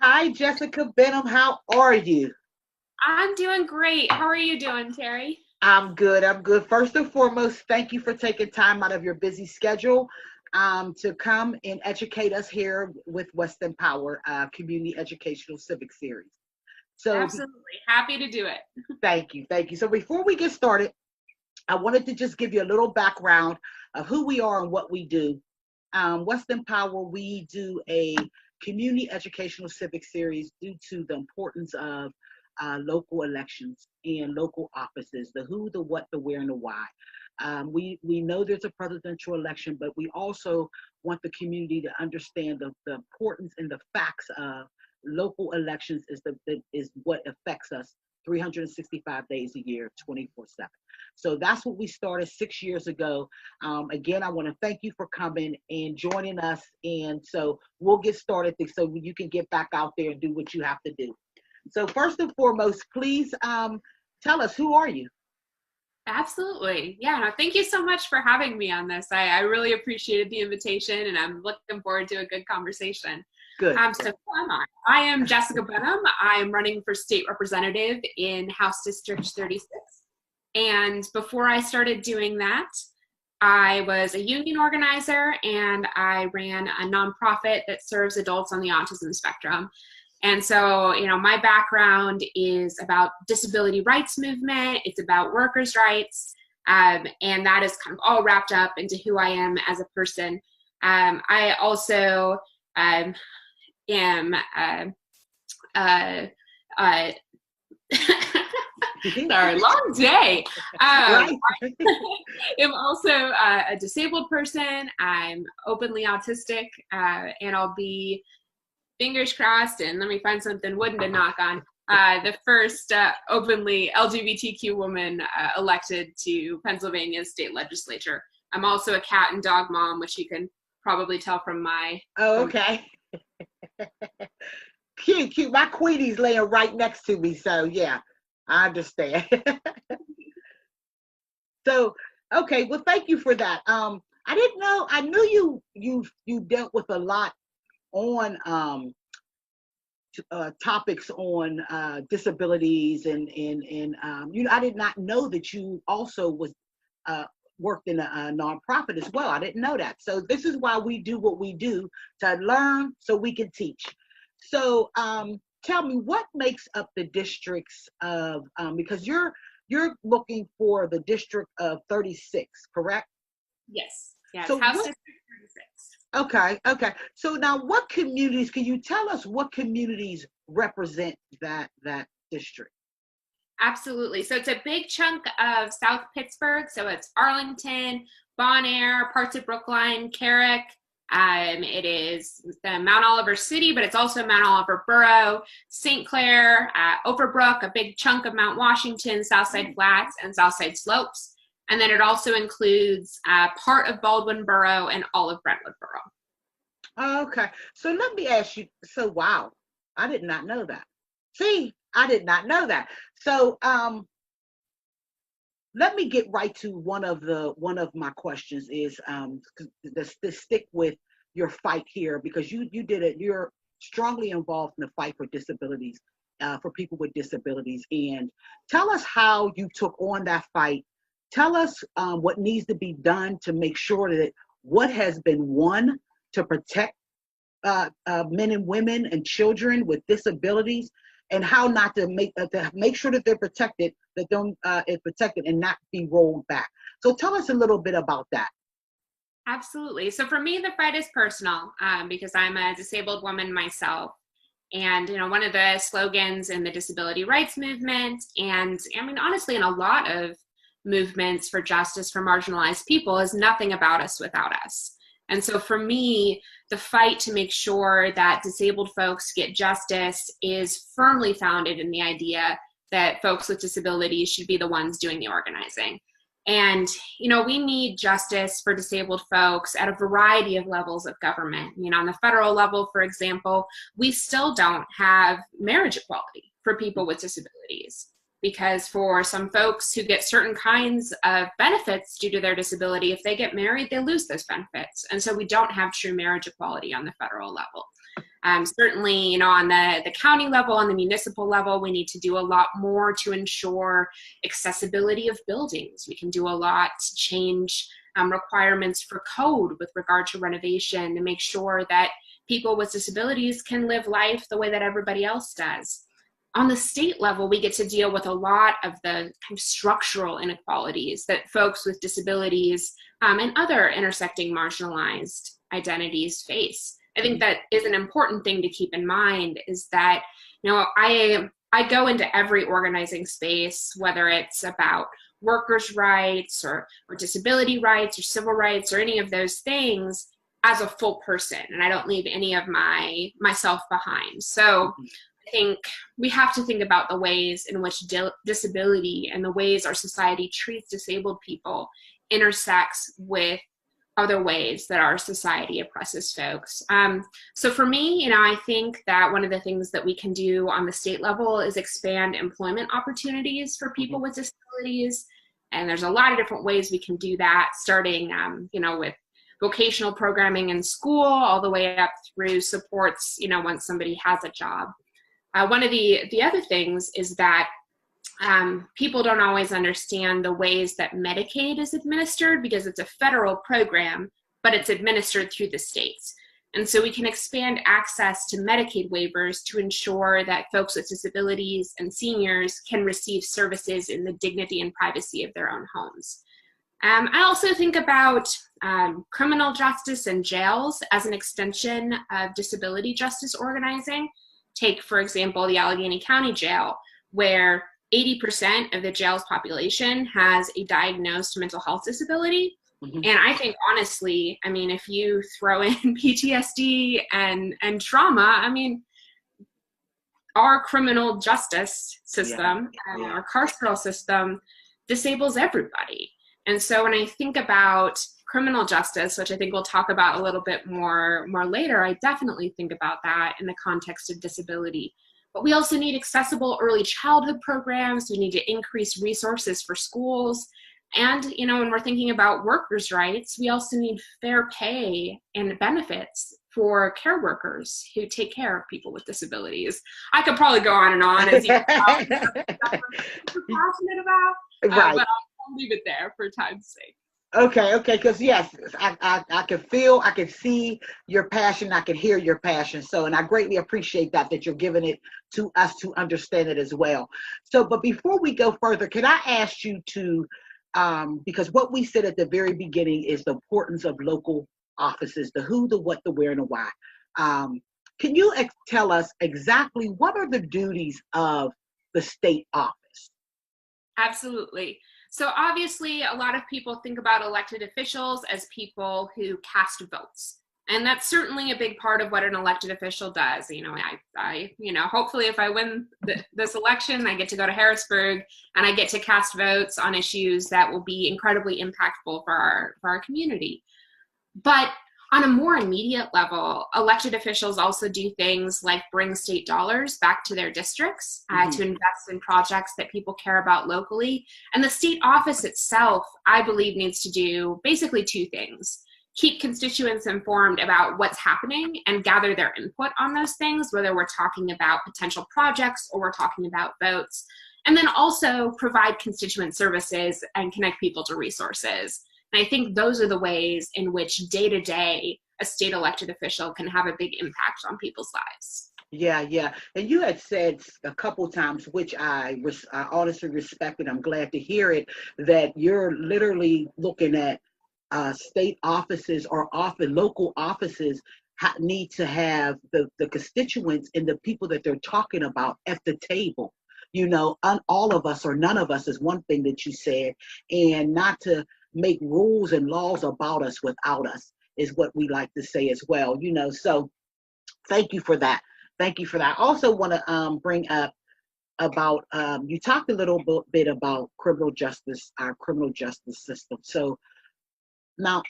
Hi, Jessica Benham. How are you? I'm doing great. How are you doing, Terry? I'm good. I'm good. First and foremost, thank you for taking time out of your busy schedule to come and educate us here with Western Power Community Educational Civic Series. So, Absolutely. Happy to do it. thank you. Thank you. So, before we get started, I wanted to just give you a little background of who we are and what we do. Western Power, we do a community educational civic series due to the importance of local elections and local offices, the who, the what, the where, and the why. We know there's a presidential election, but we also want the community to understand the importance and the facts of local elections is what affects us 365 days a year, 24/7. So that's what we started 6 years ago. Again, I want to thank you for coming and joining us. And so we'll get started so you can get back out there and do what you have to do. So first and foremost, please tell us, who are you? Absolutely. Yeah. No, thank you so much for having me on this. I really appreciated the invitation and I'm looking forward to a good conversation. Good. So who am I? I am Jessica Benham. I am running for state representative in House District 36. And before I started doing that, I was a union organizer and I ran a nonprofit that serves adults on the autism spectrum. And so, my background is about disability rights movement. It's about workers' rights. And that is kind of all wrapped up into who I am as a person. I also am sorry, long day. Right. I'm also a disabled person. I'm openly autistic, and I'll be, fingers crossed, and let me find something wooden to knock on, the first openly LGBTQ woman elected to Pennsylvania's state legislature. I'm also a cat and dog mom, which you can probably tell from my... Oh, okay. Cute. My Queenie's laying right next to me. So, yeah, I understand. So, okay. Well, thank you for that. I didn't know. I knew you dealt with a lot on topics on disabilities and I did not know that you also was worked in a nonprofit as well. I didn't know that. So this is why we do what we do, to learn so we can teach. So tell me, what makes up the districts of because you're looking for the district of 36, correct? Yes. Yes. So House what, District 36. okay. So now what communities, can you tell us what communities represent that district? Absolutely. So it's a big chunk of South Pittsburgh. So it's Arlington, Bon Air, parts of Brookline, Carrick. It is the Mount Oliver City, but it's also Mount Oliver Borough, St. Clair, Overbrook, a big chunk of Mount Washington, Southside Flats, and Southside Slopes. And then it also includes part of Baldwin Borough and all of Brentwood Borough. Okay. So let me ask you. So wow, I did not know that. See, I did not know that. So let me get right to one of my questions is to stick with your fight here, because you did it. You're strongly involved in the fight for disabilities, for people with disabilities, and tell us how you took on that fight. Tell us what needs to be done to make sure that what has been won to protect men and women and children with disabilities, and how not to make sure that they're protected, that don't is protected and not be rolled back. So tell us a little bit about that. Absolutely. So for me, the fight is personal because I'm a disabled woman myself. And, one of the slogans in the disability rights movement, and I mean, honestly, in a lot of movements for justice for marginalized people, is nothing about us without us. And so for me, the fight to make sure that disabled folks get justice is firmly founded in the idea that folks with disabilities should be the ones doing the organizing. And, we need justice for disabled folks at a variety of levels of government. On the federal level, for example, we still don't have marriage equality for people with disabilities, because for some folks who get certain kinds of benefits due to their disability, if they get married, they lose those benefits. And so we don't have true marriage equality on the federal level. Certainly, on the county level, on the municipal level, we need to do a lot more to ensure accessibility of buildings. We can do a lot to change requirements for code with regard to renovation to make sure that people with disabilities can live life the way that everybody else does. On the state level, we get to deal with a lot of the kind of structural inequalities that folks with disabilities and other intersecting marginalized identities face. I think that is an important thing to keep in mind, is that, I go into every organizing space, whether it's about workers' rights or disability rights or civil rights or any of those things, as a full person, and I don't leave any of myself behind. So I think we have to think about the ways in which disability and the ways our society treats disabled people intersects with other ways that our society oppresses folks. So for me, I think that one of the things that we can do on the state level is expand employment opportunities for people with disabilities. And there's a lot of different ways we can do that, starting, with vocational programming in school, all the way up through supports, once somebody has a job. One of the other things is that people don't always understand the ways that Medicaid is administered, because it's a federal program, but it's administered through the states. And so we can expand access to Medicaid waivers to ensure that folks with disabilities and seniors can receive services in the dignity and privacy of their own homes. I also think about criminal justice and jails as an extension of disability justice organizing. Take, for example, the Allegheny County Jail, where 80% of the jail's population has a diagnosed mental health disability. And I think, honestly, if you throw in PTSD and trauma, our criminal justice system and our carceral system disables everybody. And so when I think about criminal justice, which I think we'll talk about a little bit more later, I definitely think about that in the context of disability. But we also need accessible early childhood programs. We need to increase resources for schools. And, when we're thinking about workers' rights, we also need fair pay and benefits for care workers who take care of people with disabilities. I could probably go on and on, as you know, I'm passionate about, right. But I'll leave it there for time's sake. Okay, because yes, I can feel, I can see your passion, I can hear your passion. So, and I greatly appreciate that you're giving it to us to understand it as well. So, but before we go further, can I ask you to, because what we said at the very beginning is the importance of local offices, the who, the what, the where, and the why. Can you tell us exactly what are the duties of the state office? Absolutely. So obviously, a lot of people think about elected officials as people who cast votes. And that's certainly a big part of what an elected official does. Hopefully if I win this election, I get to go to Harrisburg and I get to cast votes on issues that will be incredibly impactful for our community. But on a more immediate level, elected officials also do things like bring state dollars back to their districts to invest in projects that people care about locally. And the state office itself, I believe, needs to do basically two things: keep constituents informed about what's happening and gather their input on those things, whether we're talking about potential projects or we're talking about votes. And then also provide constituent services and connect people to resources. And I think those are the ways in which day-to-day a state elected official can have a big impact on people's lives. Yeah. And you had said a couple times, which I honestly respect, and I'm glad to hear it, that you're literally looking at state offices or often local offices need to have the constituents and the people that they're talking about at the table. All of us or none of us is one thing that you said, and not to make rules and laws about us without us is what we like to say as well. So thank you for that. I also want to bring up about you talked a little bit about criminal justice, our criminal justice system. So now,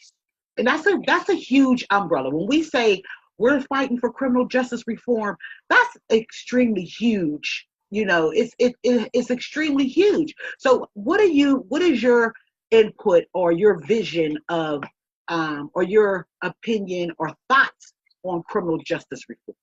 and that's a huge umbrella. When we say we're fighting for criminal justice reform, that's extremely huge. It's extremely huge. So what is your input or your vision of or your opinion or thoughts on criminal justice reform?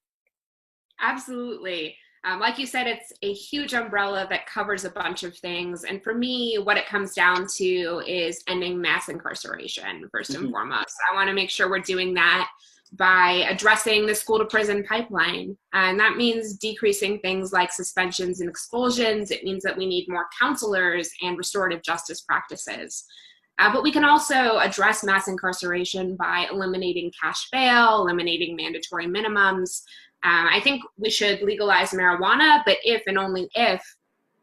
Absolutely. Like you said, it's a huge umbrella that covers a bunch of things. And for me, what it comes down to is ending mass incarceration, first and foremost. I want to make sure we're doing that by addressing the school to prison pipeline. And that means decreasing things like suspensions and expulsions. It means that we need more counselors and restorative justice practices. But we can also address mass incarceration by eliminating cash bail, eliminating mandatory minimums. I think we should legalize marijuana, but if and only if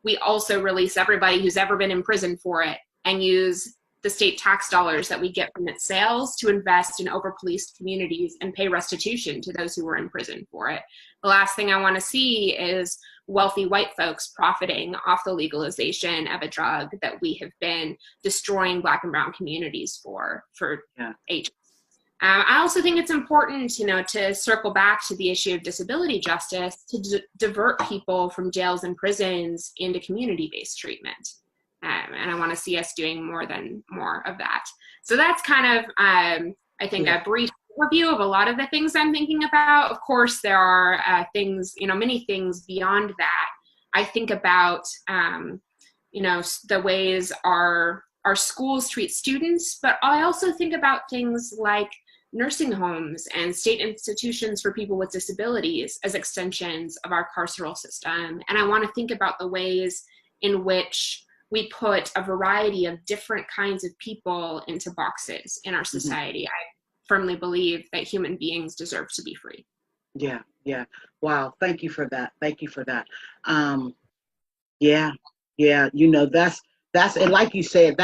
we also release everybody who's ever been in prison for it and use the state tax dollars that we get from its sales to invest in over-policed communities and pay restitution to those who were in prison for it. The last thing I want to see is wealthy white folks profiting off the legalization of a drug that we have been destroying Black and brown communities for ages. I also think it's important, to circle back to the issue of disability justice to divert people from jails and prisons into community-based treatment. And I want to see us doing more of that. So that's kind of, I think, a brief overview of a lot of the things I'm thinking about. Of course, there are things, many things beyond that. I think about, the ways our schools treat students, but I also think about things like nursing homes and state institutions for people with disabilities as extensions of our carceral system. And I want to think about the ways in which we put a variety of different kinds of people into boxes in our society. I firmly believe that human beings deserve to be free. Yeah. Wow. Thank you for that. That's, and like you said,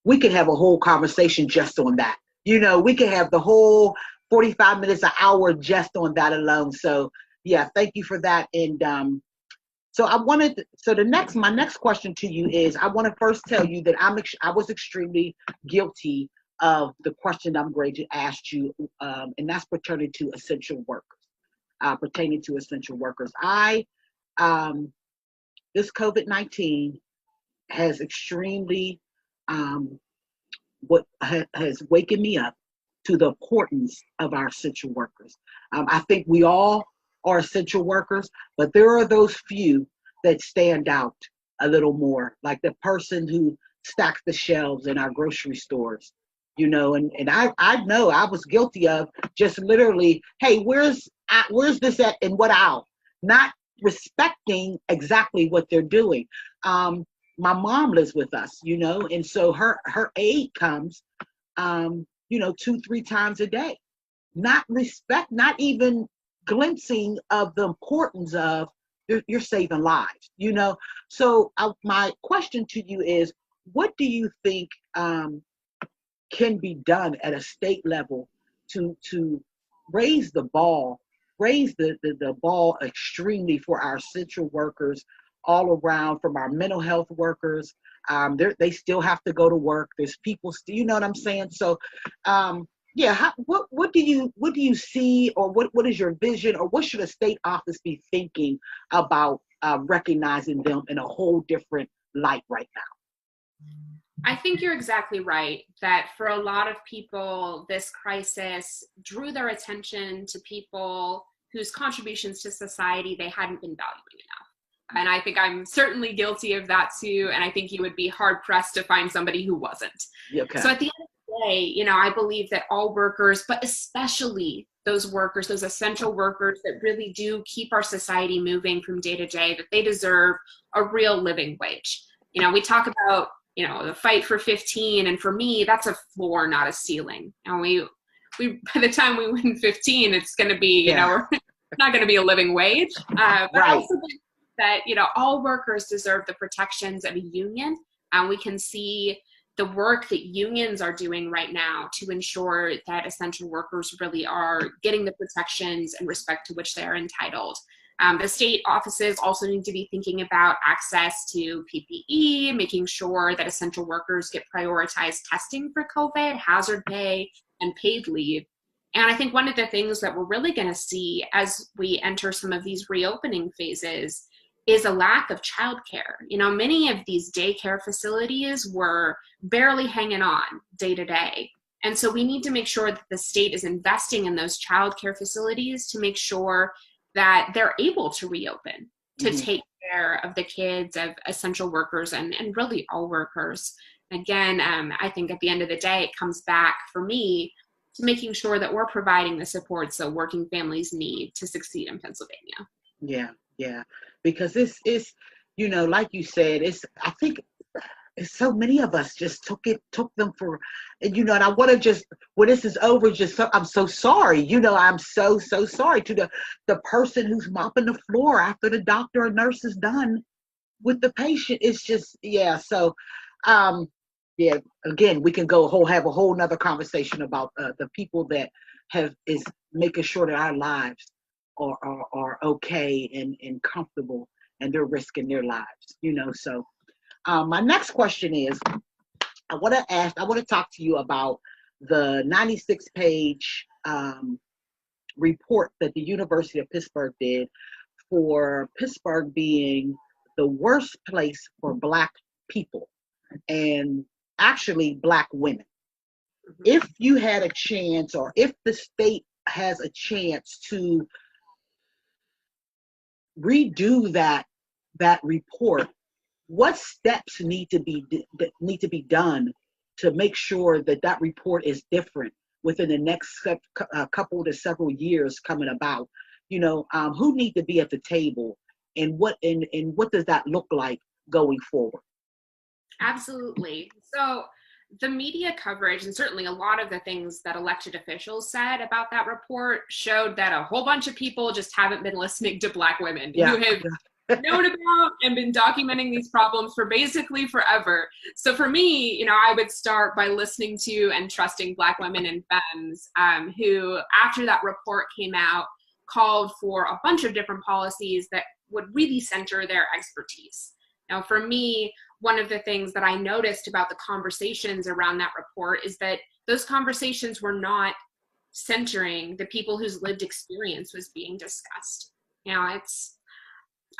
we could have a whole conversation just on that. We could have the whole 45 minutes, an hour just on that alone. So yeah, thank you for that. And my next question to you is, I want to first tell you that I was extremely guilty of the question I'm going to ask you, and that's pertaining to essential workers. This COVID-19 has extremely, what has waken me up to the importance of our essential workers. I think we all are essential workers, but there are those few that stand out a little more, like the person who stacks the shelves in our grocery stores, and I know I was guilty of just literally, hey, where's this at in what aisle? Not respecting exactly what they're doing. My mom lives with us, and so her aide comes, 2-3 times a day. Not even glimpsing of the importance of you're saving lives, So my question to you is, what do you think can be done at a state level to raise the ball extremely for our essential workers all around, from our mental health workers? They still have to go to work. There's people still, you know what I'm saying? So, what do you see, or what is your vision, or what should a state office be thinking about recognizing them in a whole different light right now? I think you're exactly right that for a lot of people, this crisis drew their attention to people whose contributions to society they hadn't been valuing enough. And I think I'm certainly guilty of that too. And I think you would be hard pressed to find somebody who wasn't. Okay. So at the end of the day, I believe that all workers, but especially those workers, those essential workers that really do keep our society moving from day to day, that they deserve a real living wage. We talk about, the fight for 15. And for me, that's a floor, not a ceiling. And we by the time we win 15, it's going to be, we're not going to be a living wage. But right. I also think that, all workers deserve the protections of a union. And we can see the work that unions are doing right now to ensure that essential workers really are getting the protections and respect to which they are entitled. The state offices also need to be thinking about access to PPE, making sure that essential workers get prioritized testing for COVID, hazard pay, and paid leave. And I think one of the things that we're really going to see as we enter some of these reopening phases is a lack of childcare. Many of these daycare facilities were barely hanging on day to day. And so we need to make sure that the state is investing in those childcare facilities to make sure that they're able to reopen to Mhm. take care of the kids, of essential workers, and really all workers. Again, I think at the end of the day, it comes back for me to making sure that we're providing the supports that working families need to succeed in Pennsylvania. Yeah, yeah. Because this is, like you said, I think so many of us just took them for, and I want to just, when this is over, I'm so sorry. I'm so sorry to the person who's mopping the floor after the doctor or nurse is done with the patient. It's just, yeah. So, yeah, again, we can have a whole nother conversation about the people that is making sure that our lives are okay and comfortable, and they're risking their lives. So my next question is, I want to talk to you about the 96-page report that the University of Pittsburgh did for Pittsburgh being the worst place for Black people, and actually Black women. If you had a chance, or if the state has a chance to redo that report, what steps need to be done to make sure that report is different within the next couple to several years coming about? Who need to be at the table, and what does that look like going forward? Absolutely. So the media coverage, and certainly a lot of the things that elected officials said about that report, showed that a whole bunch of people just haven't been listening to Black women Yeah. who have known about and been documenting these problems for basically forever. So for me, I would start by listening to and trusting Black women and femmes who, after that report came out, called for a bunch of different policies that would really center their expertise. Now, for me, one of the things that I noticed about the conversations around that report is that those conversations were not centering the people whose lived experience was being discussed.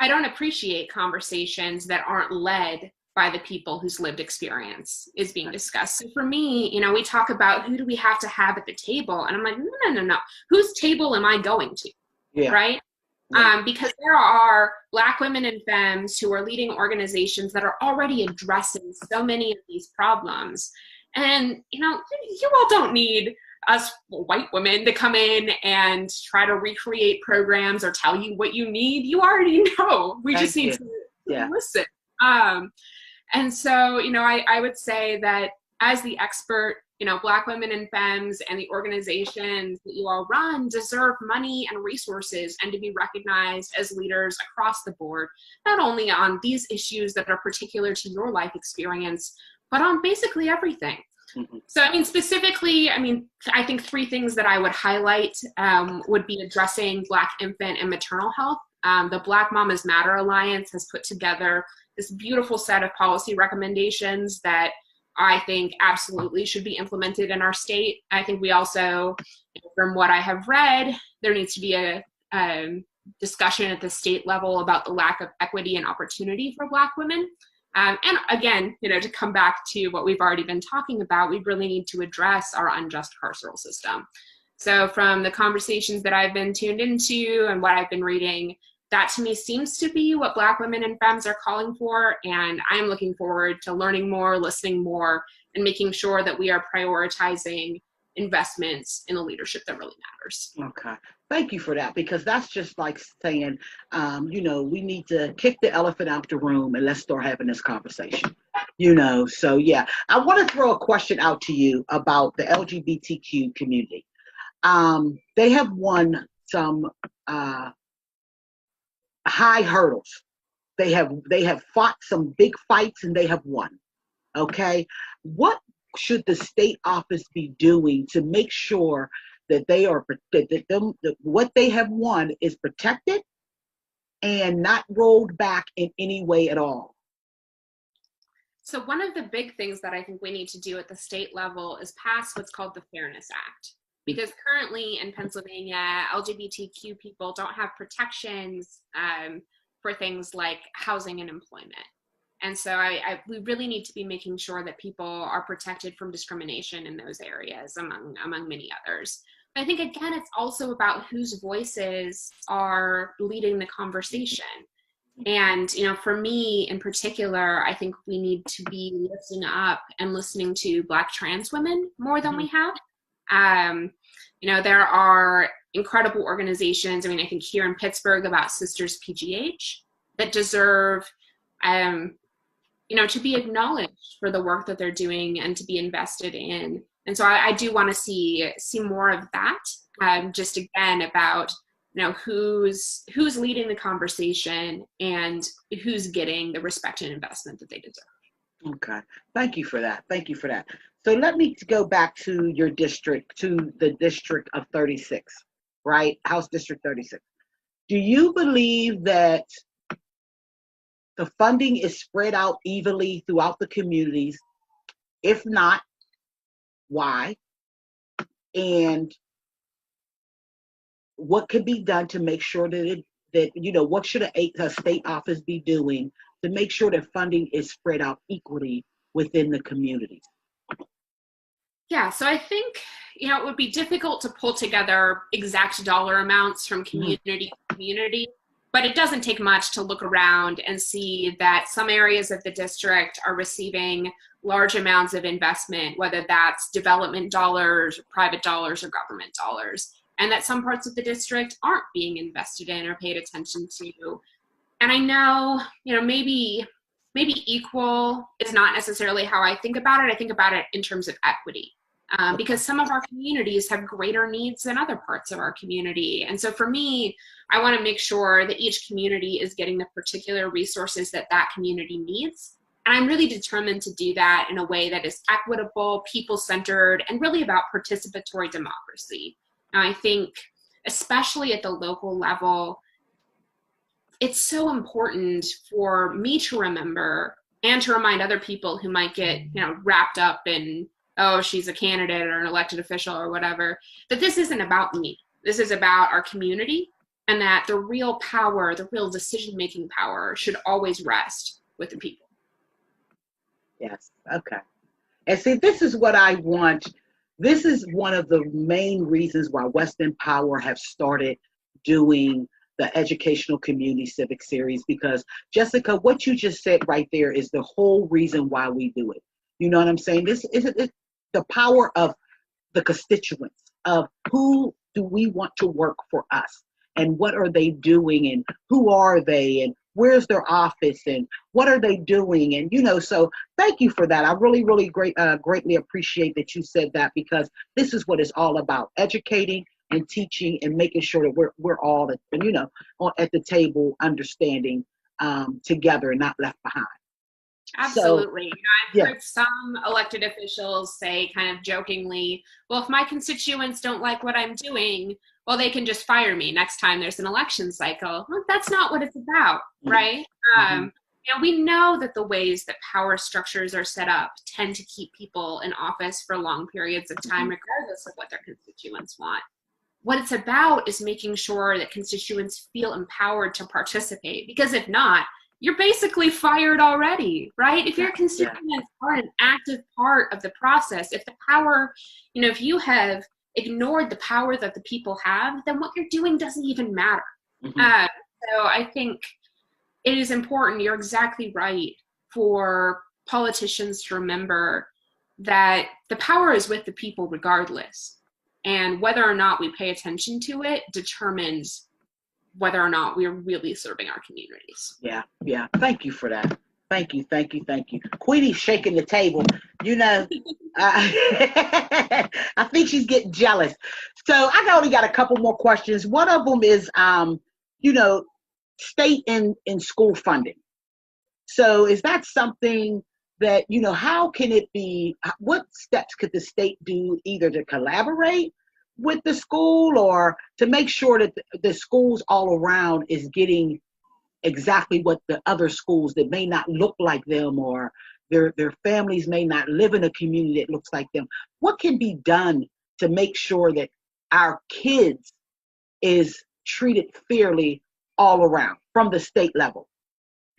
I don't appreciate conversations that aren't led by the people whose lived experience is being discussed. So for me, we talk about who do we have to have at the table, and I'm like, no. Whose table am I going to? Yeah. Right? Yeah. Because there are Black women and femmes who are leading organizations that are already addressing so many of these problems. And, you all don't need us white women to come in and try to recreate programs or tell you what you need. You already know. We just need to listen. And so, I would say that as the expert, Black women and femmes and the organizations that you all run deserve money and resources, and to be recognized as leaders across the board, not only on these issues that are particular to your life experience, but on basically everything. Mm-hmm. So, specifically, I think three things that I would highlight would be addressing Black infant and maternal health. The Black Mamas Matter Alliance has put together this beautiful set of policy recommendations that I think absolutely should be implemented in our state. I think we also, from what I have read, there needs to be a discussion at the state level about the lack of equity and opportunity for Black women. And again, to come back to what we've already been talking about, we really need to address our unjust carceral system. So from the conversations that I've been tuned into and what I've been reading, that to me seems to be what Black women and femmes are calling for. And I'm looking forward to learning more, listening more, and making sure that we are prioritizing investments in the leadership that really matters. Okay. Thank you for that, because that's just like saying, we need to kick the elephant out the room and let's start having this conversation. So yeah, I want to throw a question out to you about the LGBTQ community. They have won some high hurdles. They have fought some big fights and they have won. Okay. What should the state office be doing to make sure that what they have won is protected and not rolled back in any way at all? So one of the big things that I think we need to do at the state level is pass what's called the Fairness Act. Because currently in Pennsylvania, LGBTQ people don't have protections for things like housing and employment. And so we really need to be making sure that people are protected from discrimination in those areas, among many others. I think, again, it's also about whose voices are leading the conversation. And, for me in particular, I think we need to be listening up and listening to Black trans women more than we have. There are incredible organizations. I think here in Pittsburgh about Sisters PGH that deserve, to be acknowledged for the work that they're doing and to be invested in. And so I do want to see more of that. Just again about who's leading the conversation and who's getting the respect and investment that they deserve. Okay, thank you for that. Thank you for that. So let me go back to your district, to the district of 36, right? House District 36. Do you believe that the funding is spread out evenly throughout the communities? If not, why? And what could be done to make sure that what should a state office be doing to make sure that funding is spread out equally within the communities? Yeah, so I think, it would be difficult to pull together exact dollar amounts from community to community, but it doesn't take much to look around and see that some areas of the district are receiving large amounts of investment, whether that's development dollars, private dollars, or government dollars, and that some parts of the district aren't being invested in or paid attention to. And I know, maybe equal is not necessarily how I think about it. I think about it in terms of equity. Because some of our communities have greater needs than other parts of our community. And so for me, I want to make sure that each community is getting the particular resources that community needs. And I'm really determined to do that in a way that is equitable, people-centered, and really about participatory democracy. Now, I think, especially at the local level, it's so important for me to remember and to remind other people who might get, wrapped up in, oh, she's a candidate or an elected official or whatever, that this isn't about me. This is about our community, and that the real power, the real decision-making power should always rest with the people. Yes, okay. And see, this is what I want. This is one of the main reasons why West Power have started doing the Educational Community Civic Series, because Jessica, what you just said right there is the whole reason why we do it. You know what I'm saying? This is the power of the constituents, of who do we want to work for us, and what are they doing, and who are they, and where's their office, and what are they doing, and so thank you for that. I really greatly appreciate that you said that, because this is what it's all about: educating and teaching and making sure that we're all at the table, understanding together and not left behind. Absolutely. So, I've heard some elected officials say kind of jokingly, well, if my constituents don't like what I'm doing, well, they can just fire me next time there's an election cycle. Well, that's not what it's about, right? We know that the ways that power structures are set up tend to keep people in office for long periods of time, regardless of what their constituents want. What it's about is making sure that constituents feel empowered to participate, because if not, you're basically fired already, right? If your constituents aren't an active part of the process, if the power, if you have ignored the power that the people have, then what you're doing doesn't even matter. So I think it is important, you're exactly right, for politicians to remember that the power is with the people regardless. And whether or not we pay attention to it determines whether or not we're really serving our communities. Yeah. Thank you for that. Thank you. Queenie's shaking the table. I think she's getting jealous. So I only got a couple more questions. One of them is, state and school funding. So is that something that, how can it be, what steps could the state do either to collaborate with the school or to make sure that the schools all around is getting exactly what the other schools that may not look like them, or their families may not live in a community that looks like them? What can be done to make sure that our kids is treated fairly all around from the state level?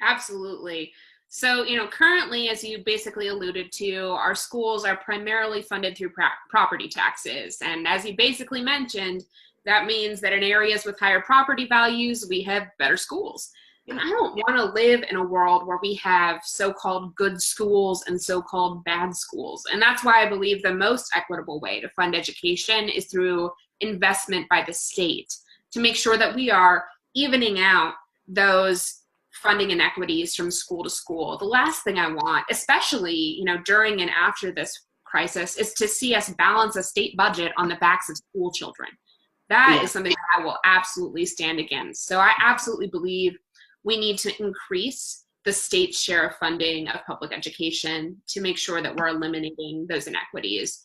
Absolutely. So, currently, as you basically alluded to, our schools are primarily funded through property taxes. And as you basically mentioned, that means that in areas with higher property values, we have better schools. And I don't want to live in a world where we have so-called good schools and so-called bad schools. And that's why I believe the most equitable way to fund education is through investment by the state to make sure that we are evening out those funding inequities from school to school. The last thing I want, especially, during and after this crisis, is to see us balance a state budget on the backs of school children. That is something that I will absolutely stand against. So I absolutely believe we need to increase the state's share of funding of public education to make sure that we're eliminating those inequities.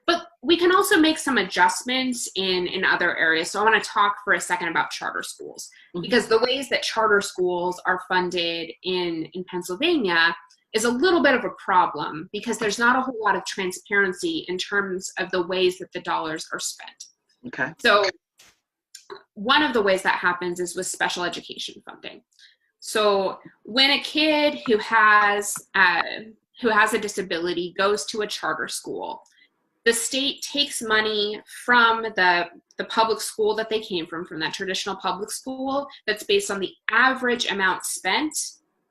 But we can also make some adjustments in other areas. So I want to talk for a second about charter schools, because the ways that charter schools are funded in Pennsylvania is a little bit of a problem, because there's not a whole lot of transparency in terms of the ways that the dollars are spent. Okay. So one of the ways that happens is with special education funding. So when a kid who has a disability goes to a charter school, the state takes money from the public school that they came from that traditional public school, that's based on the average amount spent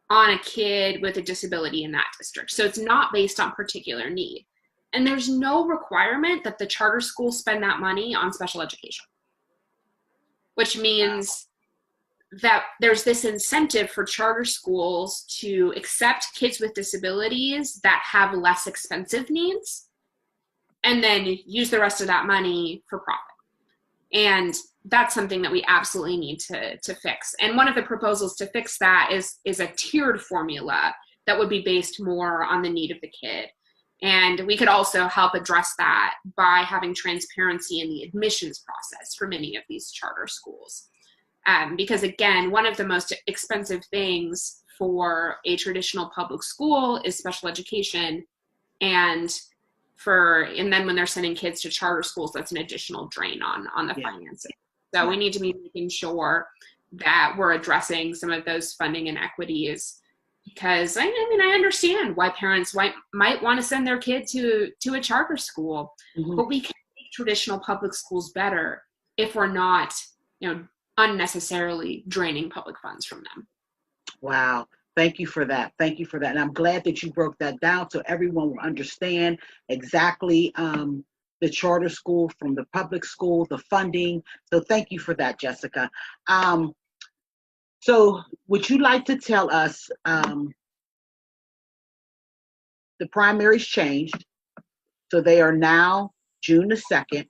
on a kid with a disability in that district. So it's not based on particular need. And there's no requirement that the charter school spend that money on special education, which means that there's this incentive for charter schools to accept kids with disabilities that have less expensive needs, and then use the rest of that money for profit. And that's something that we absolutely need to fix. And one of the proposals to fix that is a tiered formula that would be based more on the need of the kid. And we could also help address that by having transparency in the admissions process for many of these charter schools. Because again, one of the most expensive things for a traditional public school is special education. And then when they're sending kids to charter schools, that's an additional drain on the financing. So we need to be making sure that we're addressing some of those funding inequities, because I understand why parents might want to send their kid to a charter school, but we can make traditional public schools better if we're not, unnecessarily draining public funds from them. Wow. Thank you for that. Thank you for that. And I'm glad that you broke that down so everyone will understand exactly the charter school from the public school, the funding. So thank you for that, Jessica. So would you like to tell us, the primaries changed, so they are now June the 2nd.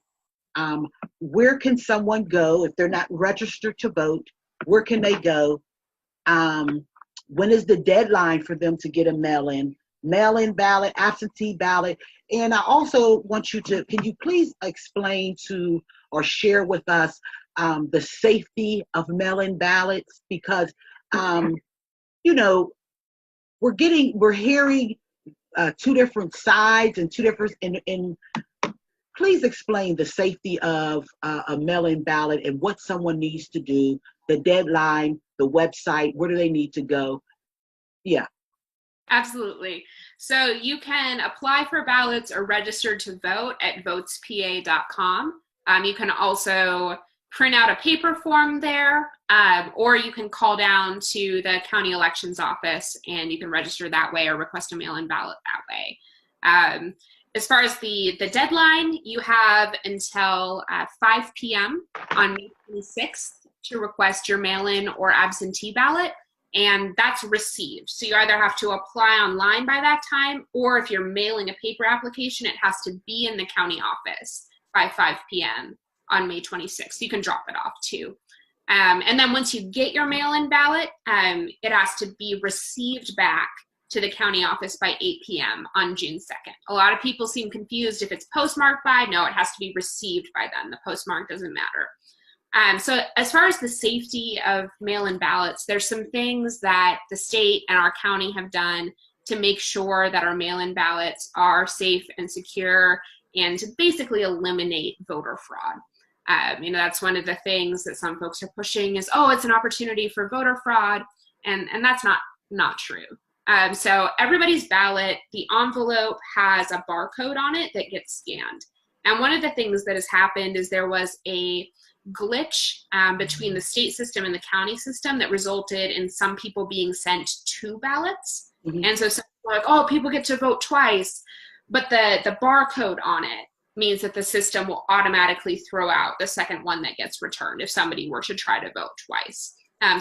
Where can someone go if they're not registered to vote? Where can they go? When is the deadline for them to get a mail-in ballot, absentee ballot? And I also want you to, can you please explain to or share with us the safety of mail-in ballots? Because, we're hearing two different sides and two different, and please explain the safety of a mail-in ballot and what someone needs to do, the deadline, the website, where do they need to go? Yeah. Absolutely. So you can apply for ballots or register to vote at votespa.com. You can also print out a paper form there, or you can call down to the county elections office and you can register that way or request a mail-in ballot that way. As far as the deadline, you have until 5 p.m. on May 26th to request your mail-in or absentee ballot, and that's received. So you either have to apply online by that time, or if you're mailing a paper application, it has to be in the county office by 5 p.m. on May 26th. You can drop it off too. And then once you get your mail-in ballot, it has to be received back to the county office by 8 p.m. on June 2nd. A lot of people seem confused if it's postmarked by. No, it has to be received by then. The postmark doesn't matter. So as far as the safety of mail-in ballots, there's some things that the state and our county have done to make sure that our mail-in ballots are safe and secure and to basically eliminate voter fraud. That's one of the things that some folks are pushing is, oh, it's an opportunity for voter fraud. And that's not true. So everybody's ballot, the envelope has a barcode on it that gets scanned. And one of the things that has happened is there was a glitch between the state system and the county system that resulted in some people being sent two ballots. Mm-hmm. And so some people are like, oh, people get to vote twice. But the barcode on it means that the system will automatically throw out the second one that gets returned if somebody were to try to vote twice.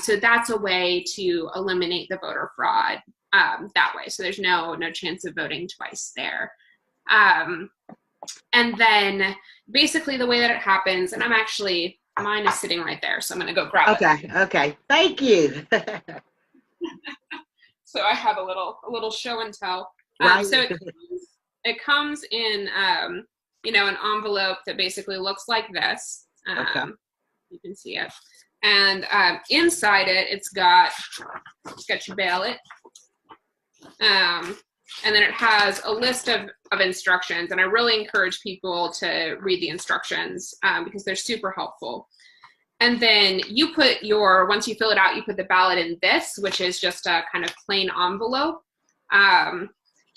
So that's a way to eliminate the voter fraud that way. So there's no chance of voting twice there. And then basically the way that it happens, and mine is sitting right there, so I'm going to go grab it. Okay. Thank you. So I have a little show and tell. Right. So it comes in, an envelope that basically looks like this. Okay. You can see it. And inside it, it's got your ballot. And then it has a list of instructions. And I really encourage people to read the instructions because they're super helpful. And then once you fill it out, you put the ballot in this, which is just a kind of plain envelope. And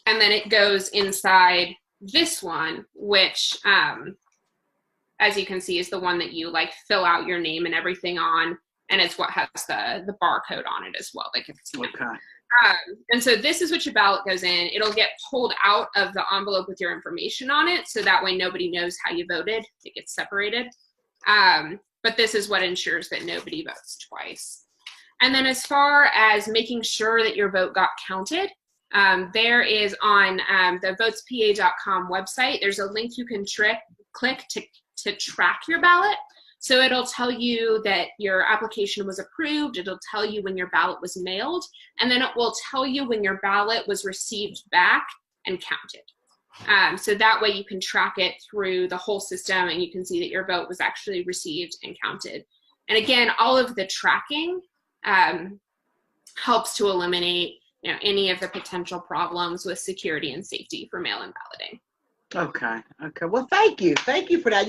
then it goes inside this one, which, as you can see, is the one that you fill out your name and everything on. And it's what has the barcode on it as well. Okay. And so this is what your ballot goes in. It'll get pulled out of the envelope with your information on it. So that way nobody knows how you voted. It gets separated. But this is what ensures that nobody votes twice. And then as far as making sure that your vote got counted, there is on the votespa.com website, there's a link you can click to track your ballot. So it'll tell you that your application was approved. It'll tell you when your ballot was mailed, and then it will tell you when your ballot was received back and counted. So that way you can track it through the whole system, and you can see that your vote was actually received and counted. And again, all of the tracking helps to eliminate any of the potential problems with security and safety for mail-in balloting. Okay. Well, thank you for that.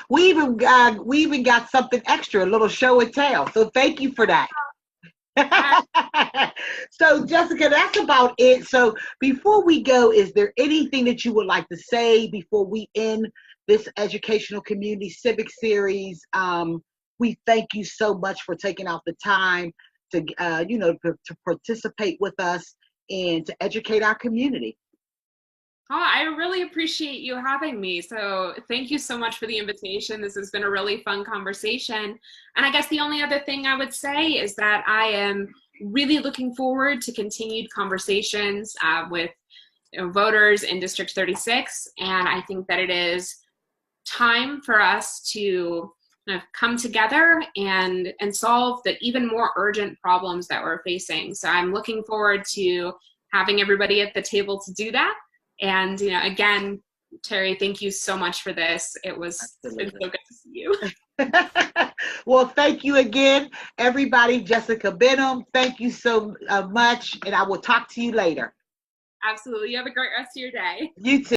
We even got something extra, a little show and tell. So thank you for that. So Jessica, that's about it. So before we go, is there anything that you would like to say before we end this educational community civic series? We thank you so much for taking out the time to to participate with us and to educate our community. Oh, I really appreciate you having me. So thank you so much for the invitation. This has been a really fun conversation. And I guess the only other thing I would say is that I am really looking forward to continued conversations with voters in District 36. And I think that it is time for us to come together and solve the even more urgent problems that we're facing. So I'm looking forward to having everybody at the table to do that. And, again, Terri, thank you so much for this. It's been so good to see you. Well, thank you again, everybody. Jessica Benham, thank you so much. And I will talk to you later. Absolutely. You have a great rest of your day. You too.